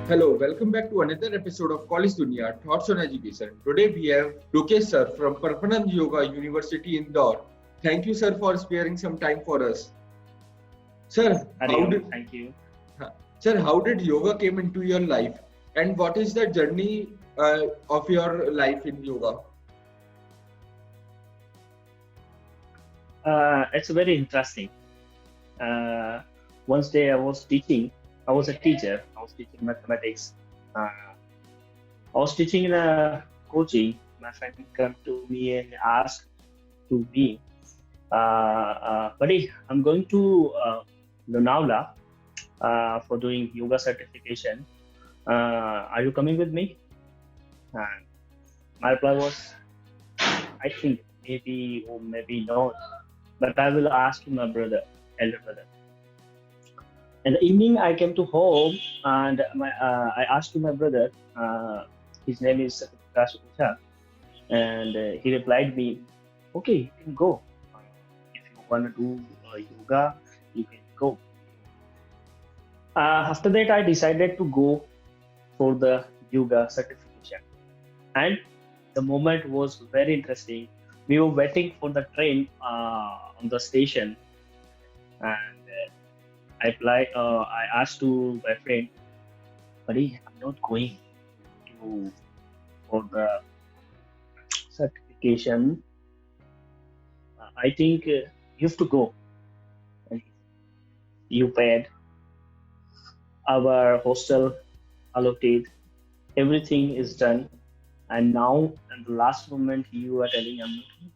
Hello, welcome back to another episode of College Dunia Thoughts on Education. Today we have Lokesh sir from Parpanand Yoga University Indore. Thank you, sir, for sparing some time for us. Sir, how Hariom, did thank you. how did yoga came into your life, and what is the journey of your life in yoga? It's very interesting. Uh, One day I was a teacher, I was teaching mathematics. I was teaching in a coaching. My friend came to me and asked to me, buddy, I'm going to Lonavala for doing yoga certification. Are you coming with me? And my reply was, I think maybe or maybe not, but I will ask my brother, elder brother. In the evening, I came to home and I asked my brother. His name is Prakash Ocha, and he replied me, "Okay, you can go. If you want to do yoga, you can go." After that, I decided to go for the yoga certification, and the moment was very interesting. We were waiting for the train on the station, and I asked to my friend, buddy, I'm not going to for the certification. I think you have to go. And you paid our hostel allotted, everything is done, and now in the last moment you are telling I'm not going.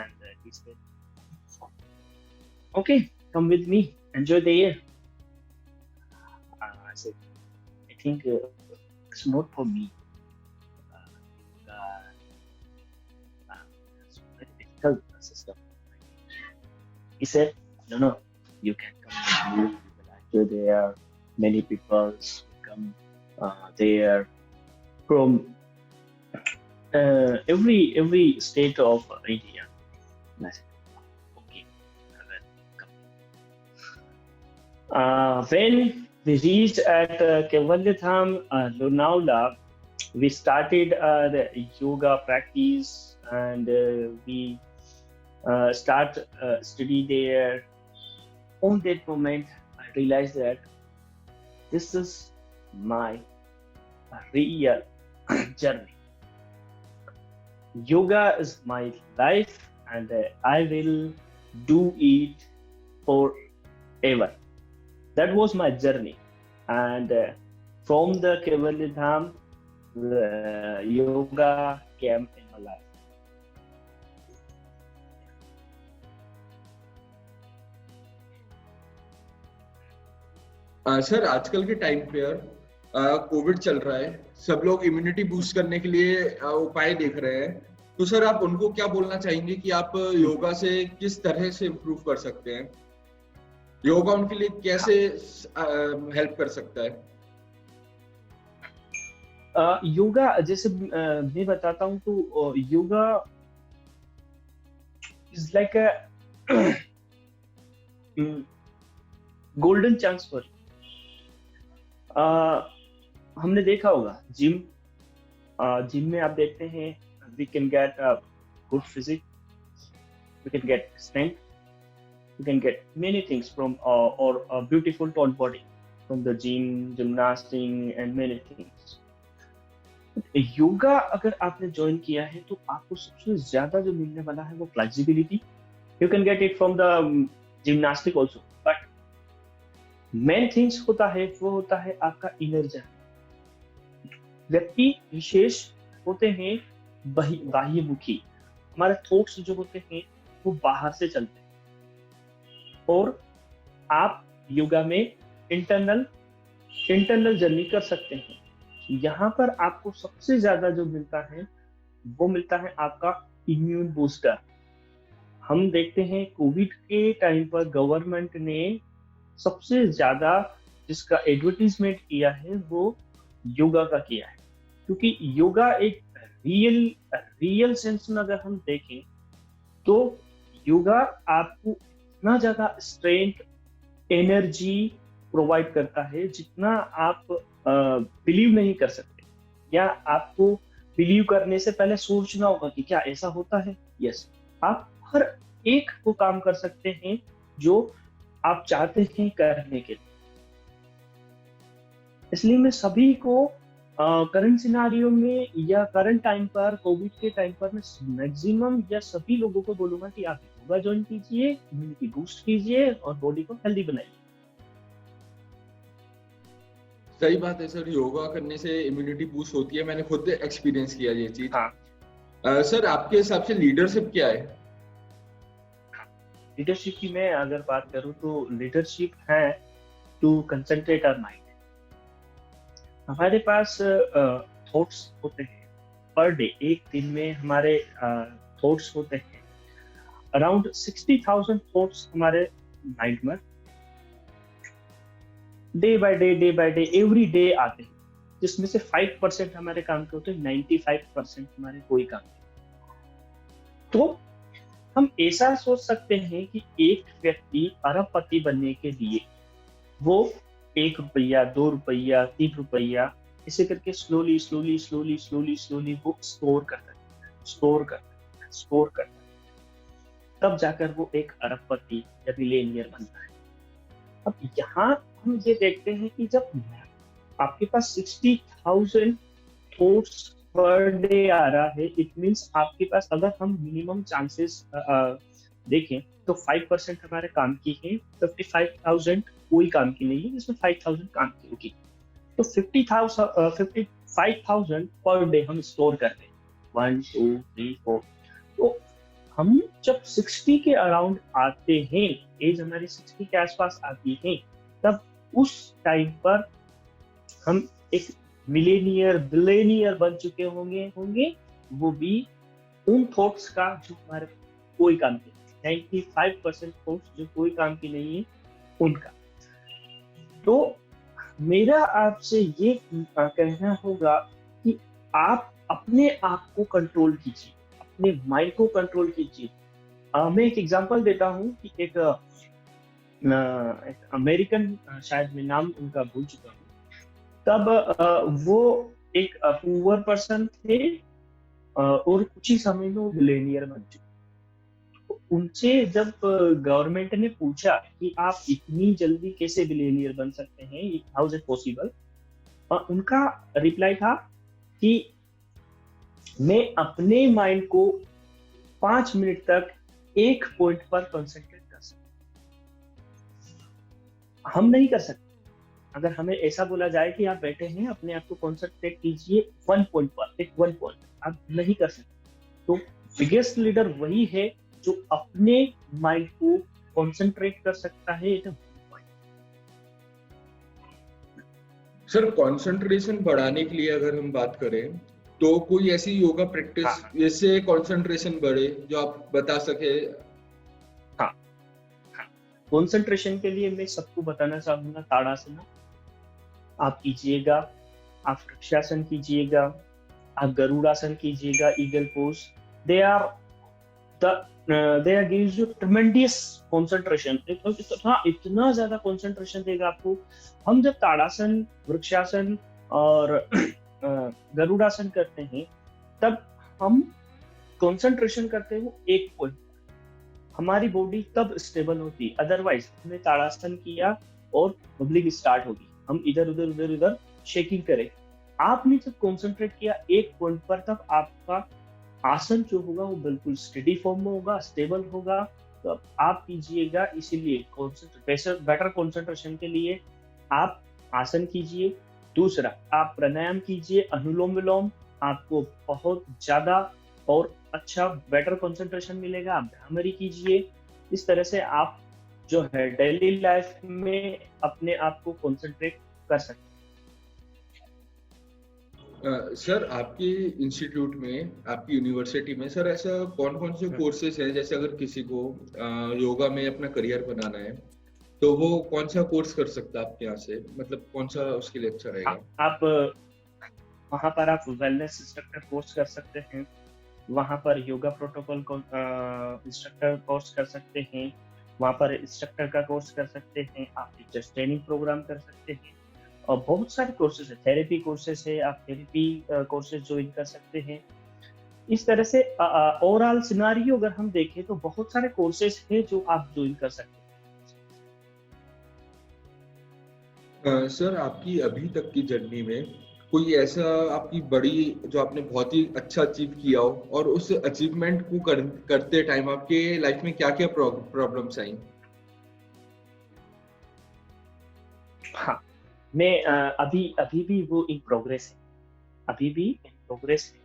And he said, okay, come with me, enjoy the year. I said, I think it's not for me. Uh, uh, it's very difficult system. He said, no, you can come with me. You will enjoy there. Many people come there from every state of India. And I said, okay, I will come. When we reached at Kevalyatham, Lonavala, we started the yoga practice and we start study there. On that moment, I realized that this is my real journey. Yoga is my life, and I will do it forever. That was my journey, and from the Kevalya Dham, the yoga came in my life. Sir आजकल के time पे Covid चल रहा है, सब लोग immunity boost करने के लिए उपाय देख रहे हैं, तो सर आप उनको क्या बोलना चाहेंगे कि आप योगा से किस तरह से इम्प्रूव कर सकते हैं, योगा उनके लिए कैसे हेल्प कर सकता है? योगा जैसे मैं बताता हूँ तो yoga is like a golden chance for हमने देखा होगा जिम में आप देखते हैं we can get good physique, we can get strength, we can get many things from और beautiful tone body from the gymnastic and many things. Yoga अगर आपने ज्वाइन किया है तो आपको सबसे ज्यादा जो मिलने वाला है वो flexibility. You can get it from the gymnastic also, but main things होता है आपका इनर जर्नी. व्यक्ति विशेष होते हैं बाह्यमुखी. हमारे थॉट्स जो होते हैं वो बाहर से चलते हैं, और आप योगा में इंटरनल जर्नी कर सकते हैं. यहाँ पर आपको सबसे ज्यादा जो मिलता है वो मिलता है आपका इम्यून बूस्टर. हम देखते हैं कोविड के टाइम पर गवर्नमेंट ने सबसे ज्यादा जिसका एडवर्टीजमेंट किया है वो योगा का किया है, क्योंकि योगा एक रियल सेंस में अगर हम देखें तो योगा आपको इतना ज्यादा स्ट्रेंथ, एनर्जी प्रोवाइड करता है जितना आप बिलीव नहीं कर सकते, या आपको बिलीव करने से पहले सोचना होगा कि क्या ऐसा होता है। यस, आप हर एक को काम कर सकते हैं जो आप चाहते हैं करने के लिए। इसलिए मैं सभी को करंट सिनारियो में या करंट टाइम पर, कोविड के टाइम पर, मैं मैक्सिमम या सभी लोगों को बोलूंगा कि आप योगा ज्वाइन कीजिए, इम्यूनिटी बूस्ट कीजिए और बॉडी को हेल्दी बनाइए। सही बात है सर, योगा करने से इम्यूनिटी बूस्ट होती है, मैंने खुद एक्सपीरियंस किया ये चीज। हाँ। सर आपके हिसाब से लीडरशिप क्या है? लीडरशिप की मैं अगर बात करूं तो लीडरशिप है टू कंसंट्रेट आवर माइंड। हमारे पास थॉट्स होते हैं पर डे, एक दिन में हमारे थॉट्स होते हैं अराउंड 60,000 थॉट्स हमारे माइंड में day by day every day आते हैं, जिसमें से 5% हमारे काम के होते हैं, 95% हमारे कोई काम नहीं। तो हम ऐसा सोच सकते हैं कि एक व्यक्ति अरबपति बनने के लिए वो 1 रुपया, 2 रुपया, 3 रुपया ऐसे करके स्लोली वो स्टोर करता है, तब जाकर वो एक अरबपति या बिलियनियर बनता है। अब यहाँ हम ये देखते हैं कि जब आपके पास 60,000 थॉट्स पर डे आ रहा है, इट मीन्स आपके पास, अगर हम मिनिमम चांसेस देखें तो 5% हमारे काम की है, 55,000 कोई काम की नहीं है, जिसमें 5,000 काम की होगी। तो 55,000 पर डे हम स्टोर करते हैं, 1 2 3 4। तो हम जब 60 के अराउंड आते हैं, एज हमारी 60 के आसपास आती है, तब उस टाइम पर हम एक मिलेनियर बिलियनियर बन चुके होंगे, वो भी उन थॉट्स का जो हमारे कोई काम के नहीं, 95% थॉट्स जो कोई काम की नहीं है उनका। तो मेरा आपसे ये कहना होगा कि आप अपने आप को कंट्रोल कीजिए, अपने माइंड को कंट्रोल कीजिए। मैं एक एग्जांपल देता हूँ कि एक अमेरिकन, शायद मैं नाम उनका भूल चुका हूँ, तब वो एक पुअर पर्सन थे और कुछ ही समय में वो बिलियनियर बन चुके। उनसे जब गवर्नमेंट ने पूछा कि आप इतनी जल्दी कैसे बिलियनियर बन सकते हैं, हाउ इज इट पॉसिबल, उनका रिप्लाई था कि मैं अपने माइंड को 5 मिनट तक एक पॉइंट पर कंसंट्रेट कर सकता। हम नहीं कर सकते। अगर हमें ऐसा बोला जाए कि आप बैठे हैं, अपने आप को कंसंट्रेट कीजिए 1 पॉइंट पर, एक 1 पॉइंट, आप नहीं कर सकते। तो बिगेस्ट लीडर वही है जो अपने माइंड को कंसंट्रेट कर सकता है। सर कंसंट्रेशन बढ़ाने के लिए अगर हम बात करें तो कोई ऐसी योगा प्रैक्टिस जिससे कंसंट्रेशन बढ़े जो आप बता सके? हाँ, कंसंट्रेशन के लिए मैं सबको बताना चाहूंगा, ताड़ासन आप कीजिएगा, आप वृक्षासन कीजिएगा, आप गरुड़ासन कीजिएगा, eagle pose. They are gives you tremendous concentration. इतना ज्यादा कंसंट्रेशन देगा आपको। हम जब ताड़ासन, वृक्षासन और गरुड़ासन करते हैं, तब हम कंसंट्रेशन करते हैं एक पॉइंट, हमारी बॉडी तब स्टेबल होती है। अदरवाइज हमने ताड़ासन किया और बबलिंग स्टार्ट होगी, हम इधर उधर शेकिंग करें। आपने जब कंसंट्रेट किया एक पॉइंट पर, तब आपका आसन जो होगा वो बिल्कुल स्टेडी फॉर्म में होगा, स्टेबल होगा। तो आप कीजिएगा, इसीलिए बेटर कंसंट्रेशन के लिए आप आसन कीजिए। दूसरा, आप प्राणायाम कीजिए, अनुलोम विलोम, आपको बहुत ज्यादा और अच्छा बेटर कंसंट्रेशन मिलेगा। आप भ्रामरी कीजिए। इस तरह से आप जो है डेली लाइफ में अपने आप को कंसंट्रेट कर सकते हैं। सर आपके इंस्टीट्यूट में, आपकी यूनिवर्सिटी में सर ऐसा कौन कौन से कोर्सेज हैं, जैसे अगर किसी को योगा में अपना करियर बनाना है तो वो कौन सा कोर्स कर सकता है आपके यहाँ से, मतलब कौन सा उसके लिए अच्छा रहेगा? आप वहाँ पर आप वेलनेस इंस्ट्रक्टर कोर्स कर सकते हैं, वहाँ पर योगा प्रोटोकॉल इंस्ट्रक्टर कोर्स कर सकते हैं, वहाँ पर इंस्ट्रक्टर का कोर्स कर सकते हैं, आप टीचर्स ट्रेनिंग प्रोग्राम कर सकते हैं और बहुत सारे कोर्सेज है, थेरेपी कोर्सेज है, आप थेरेपी कोर्सेज ज्वाइन कर सकते हैं। इस तरह से ओवरऑल सिनारियो अगर हम देखें तो बहुत सारे कोर्सेज हैं जो आप ज्वाइन कर सकते हैं। सर आपकी अभी तक की जर्नी में कोई ऐसा आपकी बड़ी जो आपने बहुत ही अच्छा अचीव किया हो और उस अचीवमेंट को करते टाइम आपके लाइफ में क्या-क्या प्रॉब्लम्स आई? हाँ, मैं अभी अभी भी वो इन प्रोग्रेस है, अभी भी इन प्रोग्रेस है।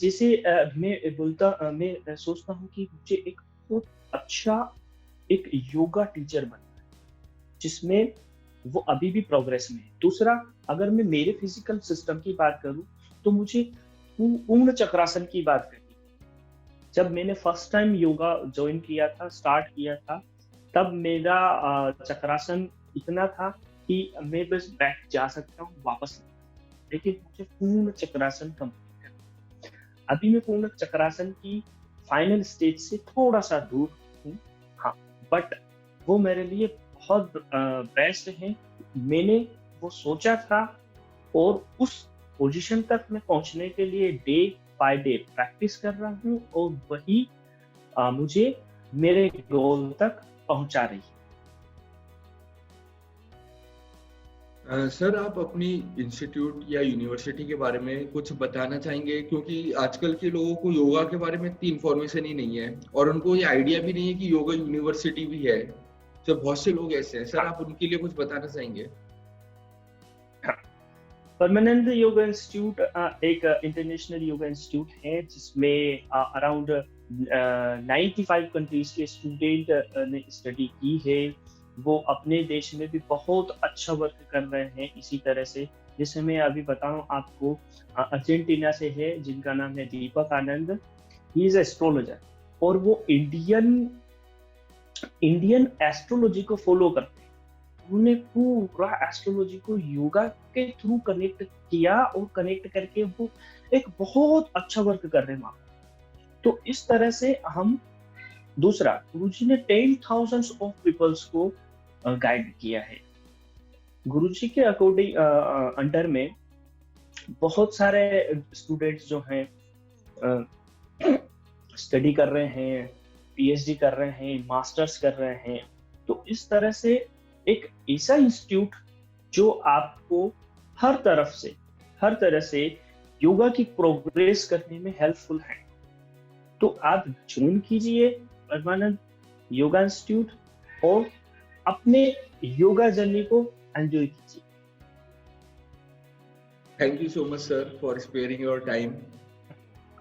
जैसे मैं सोचता हूँ कि मुझे एक बहुत अच्छा एक योगा टीचर बनना है, जिसमें वो अभी भी प्रोग्रेस में है। दूसरा, अगर मैं मेरे फिजिकल सिस्टम की बात करूँ, तो मुझे पूर्ण चक्रासन की बात करनी है। जब मैंने फर्स्ट टाइम योगा ज्वाइन किया था, स्टार्ट किया था, तब मेरा चक्रासन इतना था कि मैं बस बैठ जा सकता हूँ, वापस नहीं। लेकिन मुझे पूर्ण चक्रासन कंप्लीट करना है। अभी मैं पूर्ण चक्रासन की फाइनल स्टेज से थोड़ा सा दूर हूँ, हाँ, बट वो मेरे लिए बहुत बेस्ट है। मैंने वो सोचा था और उस पोजीशन तक मैं पहुंचने के लिए डे बाय डे प्रैक्टिस कर रहा हूँ और वही मुझे मेरे गोल तक पहुंचा रही है। सर आप अपनी इंस्टीट्यूट या यूनिवर्सिटी के बारे में कुछ बताना चाहेंगे? क्योंकि आजकल के लोगों को योगा के बारे में इतनी इन्फॉर्मेशन ही नहीं है और उनको ये आइडिया भी नहीं है कि योगा यूनिवर्सिटी भी है। तो बहुत से लोग ऐसे हैं। सर आप उनके लिए कुछ बताना चाहेंगे? परमानेंट योगा इंस्टीट्यूट एक इंटरनेशनल योगा इंस्टीट्यूट है जिसमें अराउंड 95 कंट्रीज के स्टूडेंट ने स्टडी की है। वो अपने देश में भी बहुत अच्छा वर्क कर रहे हैं इसी तरह से। जैसे मैं अभी बताऊं आपको, अर्जेंटीना से है जिनका नाम है दीपक आनंद। ही इज एस्ट्रोलॉजर और वो इंडियन एस्ट्रोलॉजी को फॉलो करते हैं। उन्होंने पूरा एस्ट्रोलॉजी को योगा के थ्रू कनेक्ट किया और कनेक्ट करके वो एक बहुत अच्छा वर्क कर रहे हैं वहां। तो इस तरह से हम दूसरा, गुरुजी ने 10,000 ऑफ पीपल्स को गाइड किया है। गुरुजी के अकॉर्डिंग अंडर में बहुत सारे स्टूडेंट्स जो हैं स्टडी कर रहे हैं, पीएचडी कर रहे हैं, मास्टर्स कर रहे हैं। तो इस तरह से एक ऐसा इंस्टीट्यूट जो आपको हर तरह से योगा की प्रोग्रेस करने में हेल्पफुल है। तो आप ज्वाइन कीजिए परमानेंट योगा इंस्टीट्यूट और अपने योगा जर्नी को एंजॉय कीजिए। Thank you so much sir for sparing your time.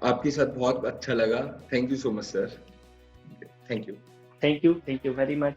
आपके साथ बहुत अच्छा लगा। Thank you so much sir. Thank you. Thank you very much.